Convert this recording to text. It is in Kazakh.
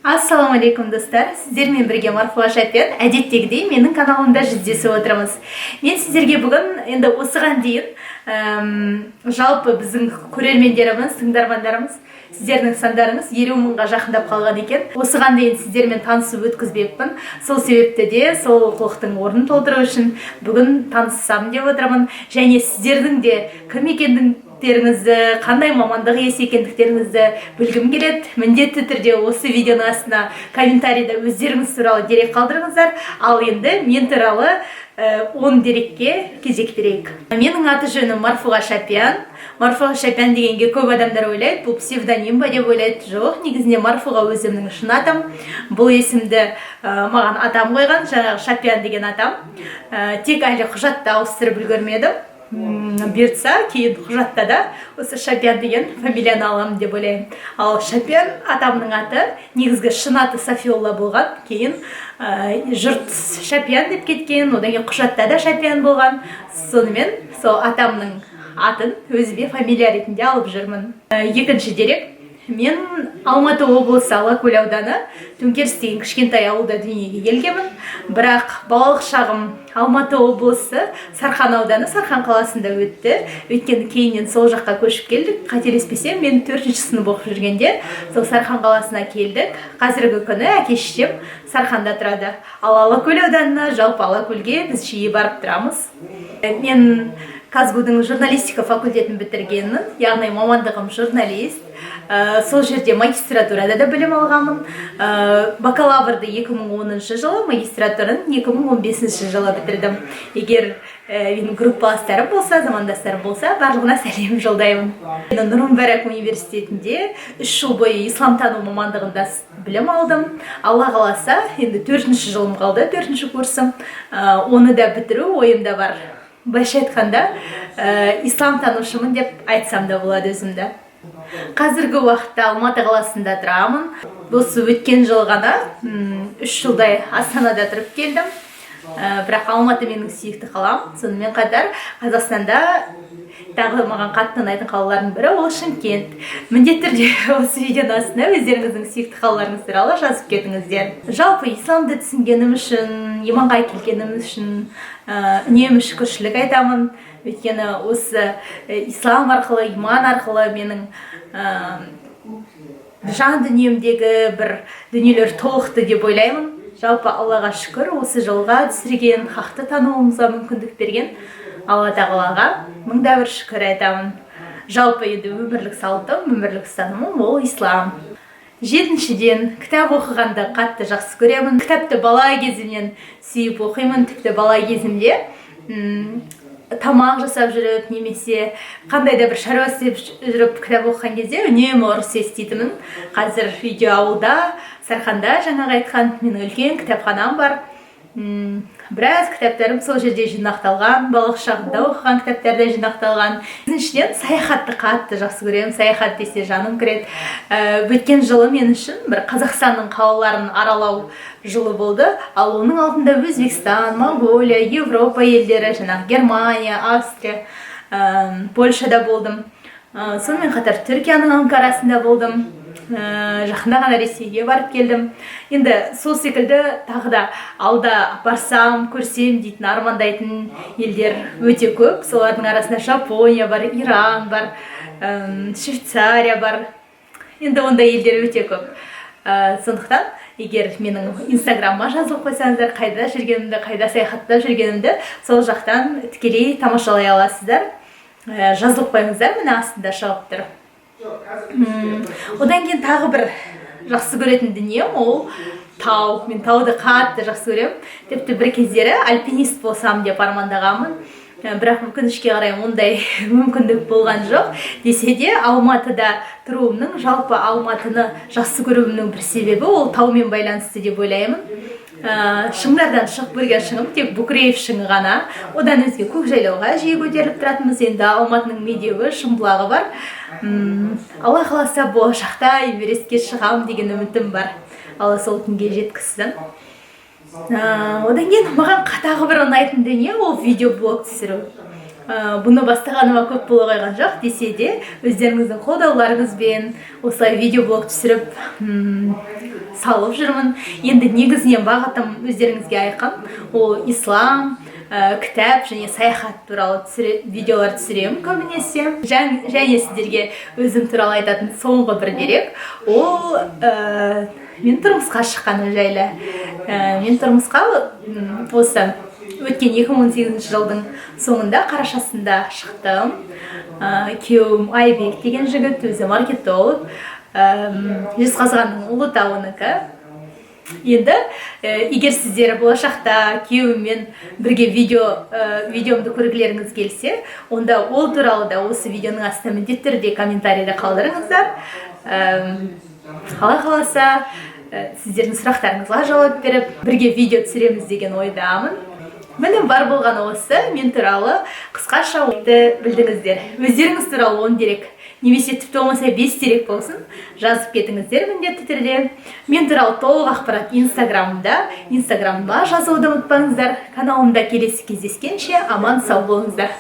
Ассаламу алейкум достар, сіздермен бірге Марфуға Шапен, әдеттегідей менің каналымда жүздесіп отырмыз. Мен сіздерге бүгін енді осыған дейін жалпы біздің көрермендеріміз, тыңдармандарымыз, сіздердің сандарыңыз 50 мыңға жақындап қалған екен. Осыған дейін сіздермен танысып өткізбеппін. Сол себепті де сол олқылықтың орнын толтыру үшін бүгін таныссам деп отырмын. Және сіздердің де кім екендіктеріңізді, қандай мамандық иесі екендіктеріңізді білгім келеді. Міндетті түрде осы видеоның астына комментарийда өздеріңіз туралы дерек қалдырыңыздар. Ал енді мен туралы 10 дерекке кезек берейік. Менің аты жөнім Марфуға Шапен. Марфуға Шапен дегенге көп адамдар ойлайды, бұл псевдоним ба деп ойлайды. Жоқ, негізінде Марфуға өзімнің шын атам. Бұл есімді маған атам қойған, жаңағы Шапен деген атам. Тек әлі құжатта ауыстырып үлгермедім. Бұйыртса кейін құжатта да осы Шапен деген фамилияны аламын деп ойлаймын. Ал Шапен атамның аты, негізгі шын аты Сафиолла болған. Кейін жұрт Шапен деп кеткен, одан кейін құжатта да Шапен болған. Сонымен сол атамның атын өзіме фамилия ретінде алып жүрмін. Екінші дерек. Мен Алматы облысы Алакөл ауданы Төңкеріс деген кішкентай ауылда дүниеге келгенмін. Бірақ балалық шағым Алматы облысы Сарқан ауданы Сарқан қаласында өтті. Өйткені кейіннен сол жаққа көшіп келдік. Қателеспесем, мен 4-ші сынып оқып жүргенде сол Сарқан қаласына келдік. Қазіргі күні әке-шешем Сарқанда тұрады. Ал Алакөл ауданына, жалпы Алакөлге біз жиі барып тұрамыз. Мен Казгудың журналистика факультетін бітіргенмін, яғни мамандығым журналист. Сол жерде магистратурада да білім алғанмын. Бакалаврды 2010 жылы, магистратураны 2015 жылы бітірдім. Егер менің группаластарым болса, замандастарым болса, барлығына сәлем жолдаймын. Нұр мүбарак университетінде 3 жыл бойы исламтану мамандығында білім алдым. Алла қаласа, енді 4-ші жылым қалды, 4-ші курсым. Оны да бітіру ойымда бар. Былайша айтқанда, ислам танушымын деп айтсам да болады өзімді. Қазіргі уақытта Алматы қаласында тұрамын. Осы өткен жыл ғана 3 жылдай Астанада тұрып келдім. Бірақ Алматы менің сүйікті қалам. Сонымен қатар Қазақстанда тағы маған қатты ұнайтын қалалардың бірі ол Шымкент. Міндетті түрде осы видеоның астына өздеріңіздің сүйікті қалаларыңыз туралы жазып кетіңіздер. Жалпы исламды түсінгенім үшін, иманға келгенім үшін үнемі шүкіршілік айтамын. Өйткені осы ислам арқылы, иман арқылы менің жан дүниемдегі бір дүниелер толықты деп ойлаймын. Жалпы Аллаға шүкір, осы жолға түсірген, хақты тануымызға мүмкіндік берген Алла тағалаға мыңда бір шүкір айтамын. Жалпы енді өмірлік салтым, өмірлік ұстанымым ол ислам. Жетіншіден, кітап оқығанды қатты жақсы көремін. Кітапты бала кезімнен сүйіп оқимын. Тіпті бала кезімде тамақ жасап жүріп, немесе қандай да бір шаруа істеп жүріп кітап оқыған кезде үнемі ұрыс еститінмін. Қазір үйде ауылда, Сарқанда жаңағы айтқан менің үлкен кітапханам бар. Біраз кітаптарым сол жерде жинақталған, балалық шағымда оқыған кітаптарда жинақталған. Үшіншіден, саяхатты қатты жақсы көремін. Саяхат десе жаным кіреді. Өткен жылы мен үшін бір Қазақстанның қалаларын аралау жылы болды. Ал оның алдында Өзбекстан, Монголия, Европа елдері, жаңағы Германия, Австрия, Польшада болдым. Сонымен қатар Түркияның Анкарасында болдым. Жақында ғана Ресейге барып келдім. Енді сол секілді тағы да алда барсам, көрсем дейтін, армандайтын елдер өте көп. Солардың арасында Жапония бар, Иран бар, Швейцария бар. Енді ондай елдер өте көп. Сондықтан, егер менің инстаграмыма жазылып қойсаңыздар, қайда жүргенімді, қайда саяхатта жүргенімді, сол жақтан тікелей тамашалай аласыздар. Жазылып қойыңыздар, міне астында шығып тұр. Одан кейін тағы бір жақсы көретін дүнием ол тау. Мен тауды қатты жақсы көремін. Тіпті бір кездері альпинист болсам деп армандағанмын. Бірақ өкінішке қарай ондай мүмкіндік болған жоқ. Десе де Алматыда тұруымның, жалпы Алматыны жақсы көруімнің бір себебі ол таумен байланысты деп ойлаймын. Шыңдардан шығып көрген шыңым тек Букреев шыңы ғана. Одан өзге көкжайлауға жиі көтеріліп тұратынбыз. Енді Алматының медеуі, Шымбұлағы бар. Алла қаласа болашақта Эверестке шығамын деген үмітім бар. Алла сол күнге жеткізсін. Одан кейін маған тағы бір ұнайтын дүние ол видеоблог түсіру. бұны бастағаныма көп бола қойған жоқ десе де, өздеріңіздің қолдауларыңызбен осылай видеоблог түсіріп салып жүрмін. Енді негізінен бағытым өздеріңізге айқын, ол ислам, кітап және саяхат туралы видеолар түсіремін көбінесе. Және сіздерге өзім туралы айтатын соңғы бір дерек, ол мен тұрмысқа шыққаны жайлы. Мен тұрмысқа осы өткен 2018 жылдың соңында қарашасында шықтым. Күйеуім Айбек деген жігіт, өзі маркетолог, Жезқазғанның Ұлытауынікі. Енді егер сіздер болашақта күйеуіммен бірге видеомды көргілеріңіз келсе, онда ол туралы да осы видеоның астына міндетті түрде комментарийді қалдырыңыздар. Қалай қаласа сіздердің сұрақтарыңызға жауап беріп, бірге видео түсіреміз деген ойдамын. Міне бар болғаны осы, мен туралы қысқаша білдіңіздер. Өздеріңіз туралы 10 дерек, немесе тіпті болмаса 5 дерек болсын, жазып кетіңіздер міндетті түрде. Мен туралы толық ақпарат инстаграмда жазуды ұмытпаңыздар. Каналымда келесі кездескенше аман сау болыңыздар.